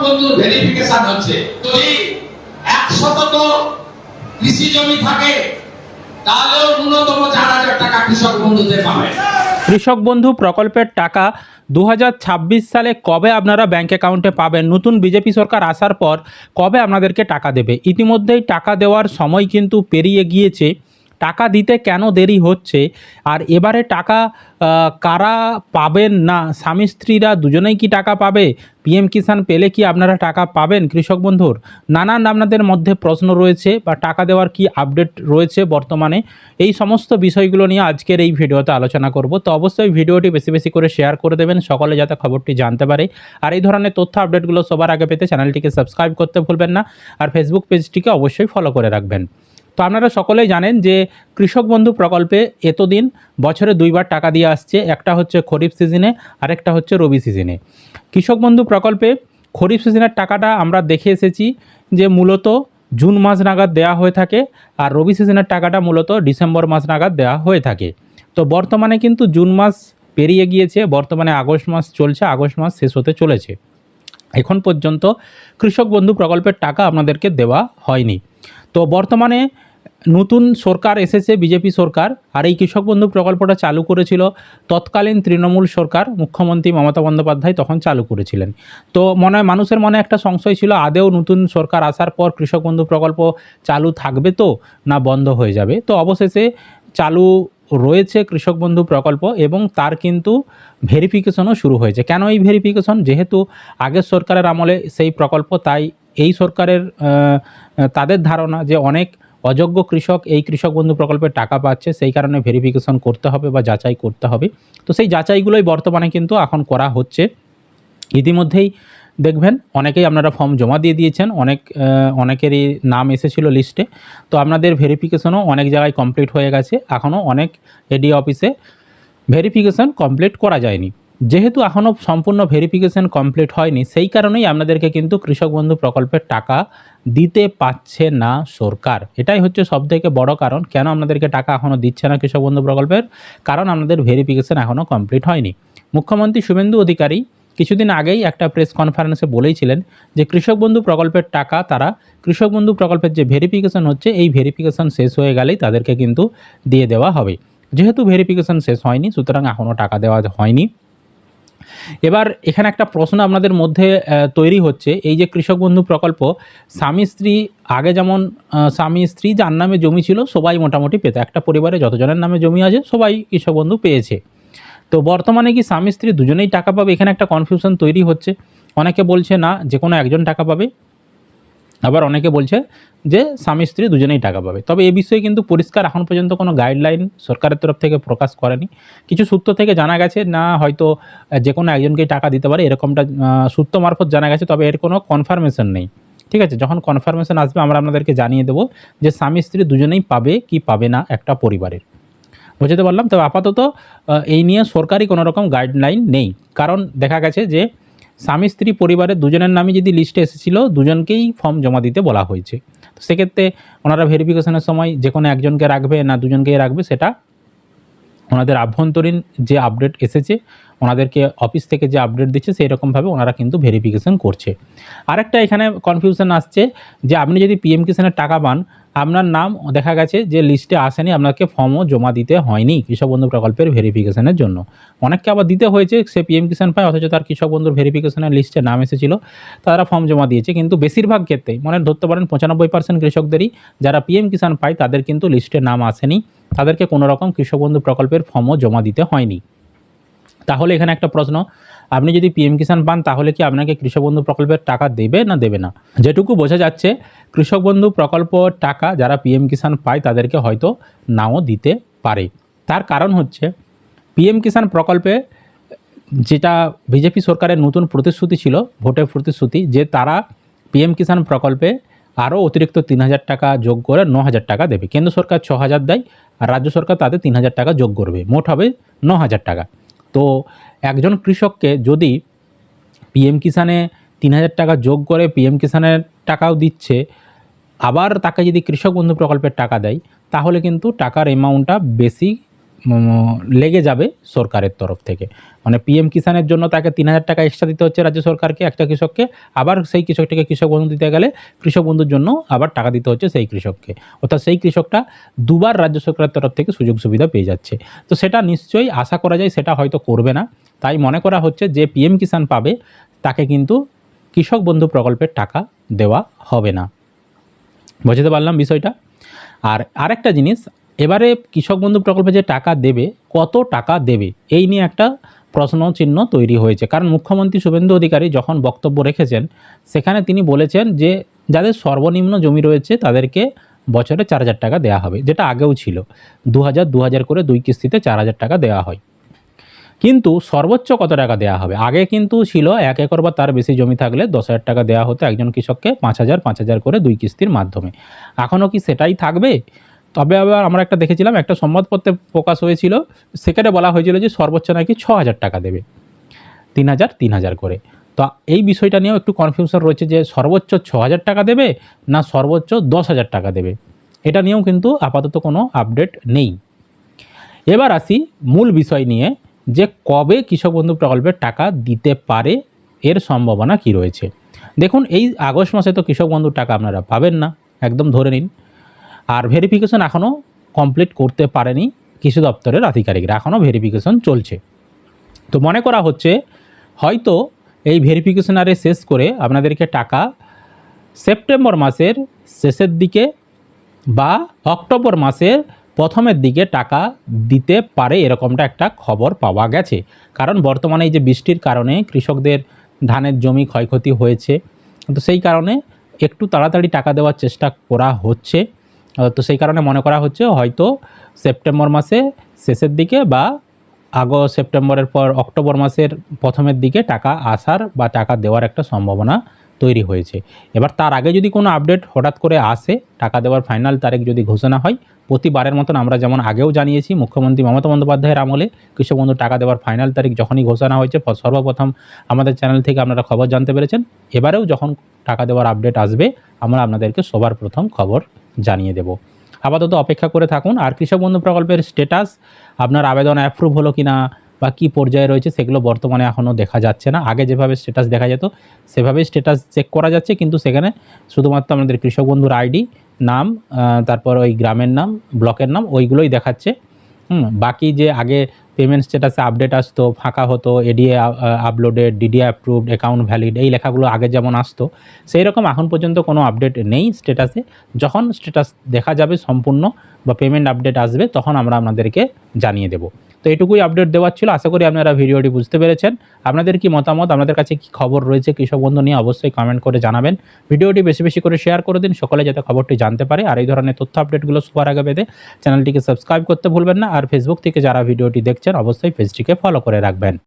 বন্ধুর ভেরিফিকেশন হচ্ছে। যদি 100 কৃষি জমি থাকে তাহলেও ন্যূনতম 4,000 টাকা কৃষক বন্ধুতে পাবে। কৃষক বন্ধু প্রকল্পের টাকা 2026 সালে কবে আপনারা ব্যাংক অ্যাকাউন্টে পাবেন? নতুন বিজেপি সরকার আসার পর কবে আপনাদেরকে টাকা দেবে? ইতিমধ্যেই টাকা দেওয়ার সময় কিন্তু পেরিয়ে গিয়েছে। টাকা দিতে কেন দেরি হচ্ছে? আর এবারে টাকা কারা পাবেন না? স্বামী স্ত্রীরা দুজনেই কি টাকা পাবে? পিএম কিষাণ পেলে কি আপনারা টাকা পাবেন কৃষক বন্ধুর? নানান আপনাদের মধ্যে প্রশ্ন রয়েছে বা টাকা দেওয়ার কি আপডেট রয়েছে বর্তমানে, এই সমস্ত বিষয়গুলো নিয়ে আজকের এই ভিডিওতে আলোচনা করব। তো অবশ্যই ভিডিওটি বেশি বেশি করে শেয়ার করে দেবেন, সকলে যাতে খবরটি জানতে পারে। আর এই ধরনের তথ্য আপডেটগুলো সবার আগে পেতে চ্যানেলটিকে সাবস্ক্রাইব করতে ভুলবেন না, আর ফেসবুক পেজটিকে অবশ্যই ফলো করে রাখবেন। তো আপনারা সকলেই জানেন যে কৃষক বন্ধু প্রকল্পে এতদিন বছরে দুইবার টাকা দিয়ে আসছে, একটা হচ্ছে খরিফ সিজনে, আরেকটা হচ্ছে রবি সিজনে। কৃষক বন্ধু প্রকল্পে খরিফ সিজনের টাকাটা আমরা দেখে এসেছি যে মূলত জুন মাস নাগাদ দেওয়া হয়ে থাকে, আর রবি সিজনের টাকাটা মূলত ডিসেম্বর মাস নাগাদ দেওয়া হয়ে থাকে। তো বর্তমানে কিন্তু জুন মাস পেরিয়ে গিয়েছে, বর্তমানে আগস্ট মাস চলছে, আগস্ট মাস শেষ হতে চলেছে। এখন পর্যন্ত কৃষক বন্ধু প্রকল্পের টাকা আপনাদেরকে দেওয়া হয়নি। তো বর্তমানে নতুন সরকার এসেছে, বিজেপি সরকার, আর এই কৃষক বন্ধু প্রকল্পটা চালু করেছিল তৎকালীন তৃণমূল সরকার, মুখ্যমন্ত্রী মমতা বন্দ্যোপাধ্যায় তখন চালু করেছিলেন। তো মানুষের মনে একটা সংশয় ছিল, আদেও নতুন সরকার আসার পর কৃষক বন্ধু প্রকল্প চালু থাকবে তো না বন্ধ হয়ে যাবে? তো অবশেষে চালু রয়েছে কৃষক বন্ধু প্রকল্প, এবং তার কিন্তু ভেরিফিকেশনও শুরু হয়েছে। কেন এই ভেরিফিকেশন? যেহেতু আগের সরকারের আমলে সেই প্রকল্প, তাই এই সরকারের তাদের ধারণা যে অনেক অযোগ্য কৃষক এই কৃষক বন্ধু প্রকল্পের টাকা পাচ্ছে, সেই কারণে ভেরিফিকেশন করতে হবে বা যাচাই করতে হবে। তো সেই যাচাইগুলোই বর্তমানে কিন্তু এখন করা হচ্ছে। ইতিমধ্যেই দেখবেন অনেকেই আপনারা ফর্ম জমা দিয়ে দিয়েছেন, অনেকেরই নাম এসেছিল লিস্টে। তো আপনাদের ভেরিফিকেশনও অনেক জায়গায় কমপ্লিট হয়ে গেছে, এখনও অনেক এডি অফিসে ভেরিফিকেশন কমপ্লিট করা যায়নি। যেহেতু এখনও সম্পূর্ণ ভেরিফিকেশন কমপ্লিট হয়নি, সেই কারণেই আপনাদেরকে কিন্তু কৃষক বন্ধু প্রকল্পের টাকা দিতে পারছে না সরকার। এটাই হচ্ছে সবথেকে বড় কারণ, কেন আপনাদেরকে টাকা এখনও দিচ্ছে না কৃষক বন্ধু প্রকল্পের, কারণ আপনাদের ভেরিফিকেশন এখনও কমপ্লিট হয়নি। মুখ্যমন্ত্রী শুভেন্দু অধিকারী কিছুদিন আগেই একটা প্রেস কনফারেন্সে বলেইছিলেন যে কৃষক বন্ধু প্রকল্পের টাকা তারা, কৃষক বন্ধু প্রকল্পের যে ভেরিফিকেশন হচ্ছে, এই ভেরিফিকেশন শেষ হয়ে গেলেই তাদেরকে কিন্তু দিয়ে দেওয়া হবে। যেহেতু ভেরিফিকেশন শেষ হয়নি, সুতরাং এখনও টাকা দেওয়া হয়নি। এবার এখানে একটা প্রশ্ন আপনাদের মধ্যে তৈরি হচ্ছে, এই যে কৃষক বন্ধু প্রকল্প, স্বামী স্ত্রী, আগে যেমন স্বামী স্ত্রী যার নামে জমি ছিল সবাই মোটামুটি পেত, একটা পরিবারে যতজনের নামে জমি আছে সবাই কৃষক বন্ধু পেয়েছে। তো বর্তমানে কি স্বামী স্ত্রী দুজনেই টাকা পাবে? এখানে একটা কনফিউশন তৈরি হচ্ছে। অনেকে বলছে না, যে কোনো একজন টাকা পাবে, আবার অনেকে বলছে যে স্বামী স্ত্রী দুজনেই টাকা পাবে। তবে এ বিষয়ে কিন্তু পরিষ্কার এখন পর্যন্ত কোনো গাইডলাইন সরকারের তরফ থেকে প্রকাশ করেনি। কিছু সূত্র থেকে জানা গেছে না, হয়তো যে কোনো একজনকেই টাকা দিতে পারে, এরকমটা সূত্র মারফত জানা গেছে, তবে এর কোনো কনফার্মেশন নেই। ঠিক আছে, যখন কনফার্মেশন আসবে আমরা আপনাদেরকে জানিয়ে দেবো যে স্বামী স্ত্রী দুজনেই পাবে কি পাবে না একটা পরিবারের। বুঝতে পারলাম। তবে আপাতত এই নিয়ে সরকারি কোনো রকম গাইডলাইন নেই, কারণ দেখা গেছে যে স্বামী স্ত্রী পরিবারের দুজনের নামই যদি লিস্টে এসেছিলো, দুজনকেই ফর্ম জমা দিতে বলা হয়েছে। তো সেক্ষেত্রে ওনারা ভেরিফিকেশনের সময় যে কোনো একজনকে রাখবে না দুজনকেই রাখবে, সেটা ওনাদের আভ্যন্তরীণ যে আপডেট এসেছে, ওনাদেরকে অফিস থেকে যে আপডেট দিচ্ছে সেই রকমভাবে ওনারা কিন্তু ভেরিফিকেশন করছে। আরেকটা এখানে কনফিউশন আসছে যে আপনি যদি পিএম কিষাণের টাকা পান, আপনার নাম দেখা গেছে যে লিস্টে আসেনি, আপনাকে ফর্মও জমা দিতে হয়নি কৃষক বন্ধু প্রকল্পের ভেরিফিকেশনের জন্য। অনেককে আবার দিতে হয়েছে, সে পিএম কিষাণ পায় অথচ তার কৃষক বন্ধুর ভেরিফিকেশনের লিস্টে নাম এসেছিল, তারা ফর্ম জমা দিয়েছে। কিন্তু বেশিরভাগ ক্ষেত্রেই মানে ধরতে পারেন 95% কৃষকদেরই যারা পিএম কিষাণ পায় তাদের কিন্তু লিস্টে নাম আসেনি, তাদেরকে কোনো রকম কৃষক বন্ধু প্রকল্পের ফর্মও জমা দিতে হয়নি। তাহলে এখানে একটা প্রশ্ন, আপনি যদি পিএম কিষাণ পান তাহলে কি আপনাকে কৃষক বন্ধু প্রকল্পের টাকা দেবে না দেবে না? যেটুকু বোঝা যাচ্ছে কৃষক বন্ধু প্রকল্প টাকা যারা পিএম কিষাণ পায় তাদেরকে হয়তো নাও দিতে পারে। তার কারণ হচ্ছে পিএম কিষাণ প্রকল্পে যেটা বিজেপি সরকারের নতুন প্রতিশ্রুতি ছিল, ভোটের প্রতিশ্রুতি, যে তারা পিএম কিষাণ প্রকল্পে আরও অতিরিক্ত 3,000 টাকা যোগ করে 9,000 টাকা দেবে। কেন্দ্র সরকার 6,000 দেয়, আর রাজ্য সরকার তাতে 3,000 টাকা যোগ করবে, মোট হবে 9,000 টাকা। তো একজন কৃষককে যদি পিএম কিষাণে 3,000 টাকা যোগ করে পিএম কিষাণের টাকাও দিচ্ছে, আবার তাকে যদি কৃষক বন্ধু প্রকল্পের টাকা দেয়, তাহলে কিন্তু টাকার অ্যামাউন্টটা বেশি লেগে যাবে সরকারের তরফ থেকে। মানে পিএম কিষানের জন্য তাকে 3,000 টাকা এক্সট্রা দিতে হচ্ছে রাজ্য সরকারকে একটা কৃষককে, আবার সেই কৃষকটাকে কৃষক বন্ধু দিতে গেলে কৃষক বন্ধুর জন্য আবার টাকা দিতে হচ্ছে সেই কৃষককে, অর্থাৎ সেই কৃষকটা দুবার রাজ্য সরকারের তরফ থেকে সুযোগ সুবিধা পেয়ে যাচ্ছে। তো সেটা নিশ্চয়ই আশা করা যায় সেটা হয়তো করবে না, তাই মনে করা হচ্ছে যে পিএম কিষান পাবে তাকে কিন্তু কৃষক বন্ধু প্রকল্পের টাকা দেওয়া হবে না। বুঝতে পারলাম বিষয়টা। আর আরেকটা জিনিস, এবারে কৃষক বন্ধু প্রকল্পে যে টাকা দেবে, কত টাকা দেবে এই নিয়ে একটা প্রশ্ন চিহ্ন তৈরি হয়েছে। কারণ মুখ্যমন্ত্রী শুভেন্দু অধিকারী যখন বক্তব্য রেখেছেন সেখানে তিনি বলেছেন যে যাদের সর্বনিম্ন জমি রয়েছে তাদেরকে বছরে 4,000 টাকা দেওয়া হবে, যেটা আগেও ছিল 2,000 করে 2 কিস্তিতে 4,000 টাকা দেওয়া হয়। কিন্তু সর্বোচ্চ কত টাকা দেওয়া হবে? আগে কিন্তু ছিল 1 একর বা তার বেশি জমি থাকলে 10,000 টাকা দেওয়া হতো একজন কৃষককে, 5,000 করে 2 কিস্তির মাধ্যমে। এখনও কি সেটাই থাকবে? তবে আবার আমরা একটা দেখেছিলাম, একটা সংবাদপত্রে প্রকাশ হয়েছিল, সেখানে বলা হয়েছিল যে সর্বোচ্চ নাকি 6,000 টাকা দেবে, 3,000 করে। তো এই বিষয়টা নিয়েও একটু কনফিউশন রয়েছে যে সর্বোচ্চ 6,000 টাকা দেবে না সর্বোচ্চ 10,000 টাকা দেবে, এটা নিয়েও কিন্তু আপাতত কোনো আপডেট নেই। এবার আসি মূল বিষয় নিয়ে, যে কবে কৃষক বন্ধু প্রকল্পের টাকা দিতে পারে, এর সম্ভাবনা কি রয়েছে। দেখুন, এই আগস্ট মাসে তো কৃষক বন্ধুর টাকা আপনারা পাবেন না, একদম ধরে নিন। আর ভেরিফিকেশন এখনও কমপ্লিট করতে পারেনি কৃষি দপ্তরের আধিকারিকরা, এখনও ভেরিফিকেশন চলছে। তো মনে করা হচ্ছে হয়তো এই ভেরিফিকেশন আরে শেষ করে আপনাদেরকে টাকা সেপ্টেম্বর মাসের শেষের দিকে বা অক্টোবর মাসের প্রথমের দিকে টাকা দিতে পারে, এরকমটা একটা খবর পাওয়া গেছে। কারণ বর্তমানে এই যে বৃষ্টির কারণে কৃষকদের ধানের জমি ক্ষয়ক্ষতি হয়েছে, তো সেই কারণে একটু তাড়াতাড়ি টাকা দেওয়ার চেষ্টা করা হচ্ছে। তো সেই কারণে মনে করা হচ্ছে হয়তো সেপ্টেম্বর মাসে শেষের দিকে বা সেপ্টেম্বরের পর অক্টোবর মাসের প্রথমের দিকে টাকা আসার বা টাকা দেওয়ার একটা সম্ভাবনা তৈরি হয়েছে। এবার তার আগে যদি কোনো আপডেট হঠাৎ করে আসে, টাকা দেওয়ার ফাইনাল তারিখ যদি ঘোষণা হয়, প্রতিবারের মতন আমরা যেমন আগেও জানিয়েছি মুখ্যমন্ত্রী মমতা বন্দ্যোপাধ্যায়ের আমলে কৃষক বন্ধু টাকা দেওয়ার ফাইনাল তারিখ যখনই ঘোষণা হয়েছে সর্বপ্রথম আমাদের চ্যানেল থেকে আপনারা খবর জানতে পেরেছেন। এবারেও যখন টাকা দেওয়ার আপডেট আসবে আমরা আপনাদেরকে সবার প্রথম খবর জানিয়ে দেব। আপাতত অপেক্ষা করে থাকুন। আর কৃষক বন্ধু প্রকল্পের স্ট্যাটাস, আপনার আবেদন অ্যাপ্রুভ হলো কি না বা কী পর্যায়ে রয়েছে সেগুলো বর্তমানে এখনও দেখা যাচ্ছে না। আগে যেভাবে স্ট্যাটাস দেখা যেত সেভাবেই স্ট্যাটাস চেক করা যাচ্ছে, কিন্তু সেখানে শুধুমাত্র আমাদের কৃষক বন্ধুর আইডি, নাম, তারপর ওই গ্রামের নাম, ব্লকের নাম, ওইগুলোই দেখাচ্ছে। বাকি যে আগে পেমেন্ট স্ট্যাটাসে আপডেট আসতো, ফাঁকা হতো, ADA uploaded, DD approved, account valid, এই লেখাগুলো আগে যেমন আসতো সেই রকম এখন পর্যন্ত কোনো আপডেট নেই স্ট্যাটাসে। যখন স্ট্যাটাস দেখা যাবে সম্পূর্ণ বা পেমেন্ট আপডেট আসবে তখন আমরা আপনাদেরকে জানিয়ে দেব। তো এটুকুই আপডেট দেওয়ার ছিল। আশা করি আপনারা ভিডিওটি বুঝতে পেরেছেন। আপনাদের কি মতামত, আপনাদের কাছে কি খবর রয়েছে কৃষক বন্ধু নিয়ে, অবশ্যই কমেন্ট করে জানাবেন। ভিডিওটি বেশি বেশি করে শেয়ার করে দিন, সকলে যাতে খবরটি জানতে পারে। আর এই ধরনের তথ্য আপডেটগুলো সবার আগে পেতে চ্যানেলটিকে সাবস্ক্রাইব করতে ভুলবেন না। আর ফেসবুক থেকে যারা ভিডিওটি দেখছেন অবশ্যই পেজটিকে ফলো করে রাখবেন।